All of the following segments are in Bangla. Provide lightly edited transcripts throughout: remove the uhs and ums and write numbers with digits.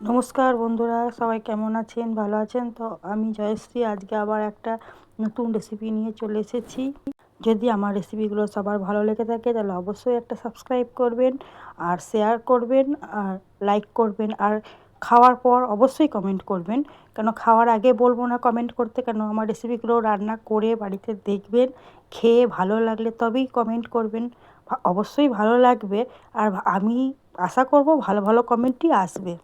নমস্কার বন্ধুরা, সবাই কেমন আছেন? ভালো আছেন তো? আমি জয়শ্রী আজকে আবার একটা নতুন রেসিপি নিয়ে চলে এসেছি। যদি আমার রেসিপিগুলো সবার ভালো লেগে থাকে তাহলে অবশ্যই একটা সাবস্ক্রাইব করবেন, আর শেয়ার করবেন, আর লাইক করবেন, আর খাওয়ার পর অবশ্যই কমেন্ট করবেন। কেন খাওয়ার আগে বলবো না কমেন্ট করতে, কেন আমার রেসিপিগুলো রান্না করে বাড়িতে দেখবেন, খেয়ে ভালো লাগলে তবেই কমেন্ট করবেন। অবশ্যই ভালো লাগবে, আর আমি আশা করব ভালো ভালো কমেন্টই আসবে।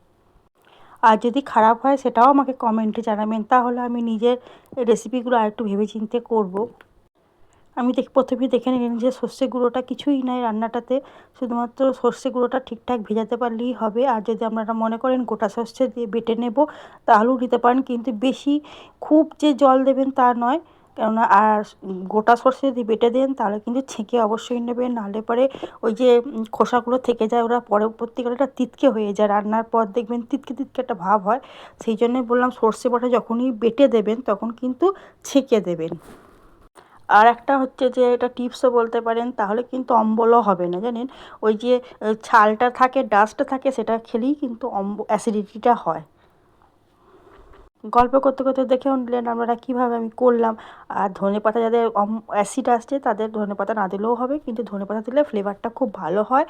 আর যদি খারাপ হয় সেটাও আমাকে কমেন্টে জানাবেন, তাহলে আমি নিজের রেসিপিগুলো আরেকটু ভেবেচিন্তে করব। আমি প্রথমেই দেখে নিলাম যে সর্ষে গুঁড়োটা কিছুই নাই রান্নাটাতে, শুধুমাত্র সর্ষে গুঁড়োটা ঠিকঠাক ভেজাতে পারলেই হবে। আর যদি আপনারা মনে করেন গোটা সর্ষে দিয়ে বেটে নেব তাহলেও নিতে পারেন, কিন্তু বেশি খুব যে জল দেবেন তা নয়। কেননা আর গোটা সর্ষে যদি বেটে দেন তাহলে কিন্তু ছেঁকে অবশ্যই নেবেন, নাহলে পরে ওই যে খোসাগুলো থেকে যায়, ওরা পরবর্তীকালে একটা তিতকে হয়ে যায়, রান্নার পর দেখবেন তিতকে তিতকে একটা ভাব হয়। সেই জন্যই বললাম সর্ষে বাটা যখনই বেটে দেবেন তখন কিন্তু ছেঁকে দেবেন। আর একটা হচ্ছে যে এটা টিপসও বলতে পারেন, তাহলে কিন্তু অম্বলও হবে না, জানেন। ওই যে ছালটা থাকে, ডাস্টটা থাকে, সেটা খেলেই কিন্তু অ্যাসিডিটিটা হয়। গল্প করতে করতে দেখেও নিলেন আপনারা কীভাবে আমি করলাম। আর ধনেপাতা যাদের অ্যাসিড আসছে তাদের ধনেপাতা না দিলেও হবে, কিন্তু ধনেপাতা দিলে ফ্লেভারটা খুব ভালো হয়।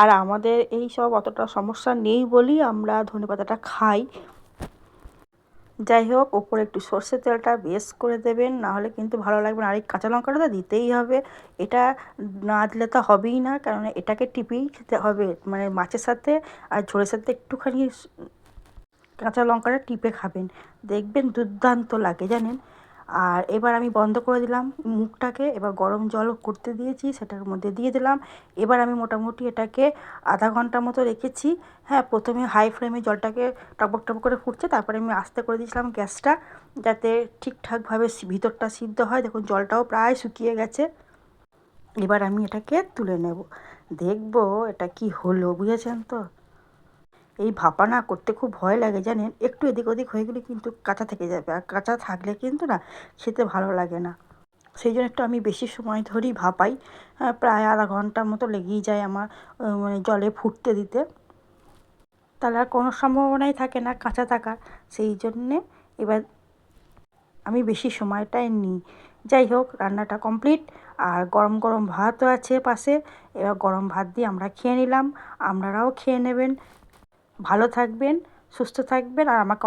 আর আমাদের এই সব অতটা সমস্যা নেই বলেই আমরা ধনেপাতাটা খাই। যাই হোক, ওপরে একটু সর্ষের তেলটা বেশ করে দেবেন, নাহলে কিন্তু ভালো লাগবে না। আর এই কাঁচা লঙ্কাটা তো দিতেই হবে, এটা না দিলে তো হবেই না, কারণ এটাকে টিপেই খেতে হবে, মানে মাছের সাথে আর ঝোলের সাথে একটুখানি কাঁচা লঙ্কাটা টিপে খাবেন, দেখবেন দুর্দান্ত লাগে, জানেন। আর এবার আমি বন্ধ করে দিলাম মুখটাকে, এবার গরম জল করতে দিয়েছি, সেটার মধ্যে দিয়ে দিলাম। এবার আমি মোটামুটি এটাকে আধা ঘন্টার মতো রেখেছি। হ্যাঁ, প্রথমে হাই ফ্লেমে জলটাকে টপক টপক করে ফুটছে, তারপরে আমি আস্তে করে দিয়েছিলাম গ্যাসটা, যাতে ঠিকঠাকভাবে ভিতরটা সিদ্ধ হয়। দেখুন জলটাও প্রায় শুকিয়ে গেছে। এবার আমি এটাকে তুলে নেব, দেখবো এটা কি হলো, বুঝেছেন তো। এই ভাপা করতে খুব ভয় লাগে, জানেন। একটু এদিক ওদিক হয়ে গেলে কিন্তু কাঁচা থেকে যাবে, আর কাঁচা থাকলে কিন্তু না খেতে ভালো লাগে না। সেই জন্য একটু আমি বেশি সময় ধরেই ভাপাই, প্রায় আধা ঘন্টার মতো লেগেই যায় আমার মানে জলে ফুটতে দিতে, তাহলে আর কোনো সম্ভাবনাই থাকে না কাঁচা থাকার। সেই জন্যে এবার আমি বেশি সময়টাই নিই। যাই হোক, রান্নাটা কমপ্লিট, আর গরম গরম ভাতও আছে পাশে। এবার গরম ভাত দিয়ে আমরা খেয়ে নিলাম, আপনারাও খেয়ে নেবেন। ভালো থাকবেন, সুস্থ থাকবেন, আর আমাকে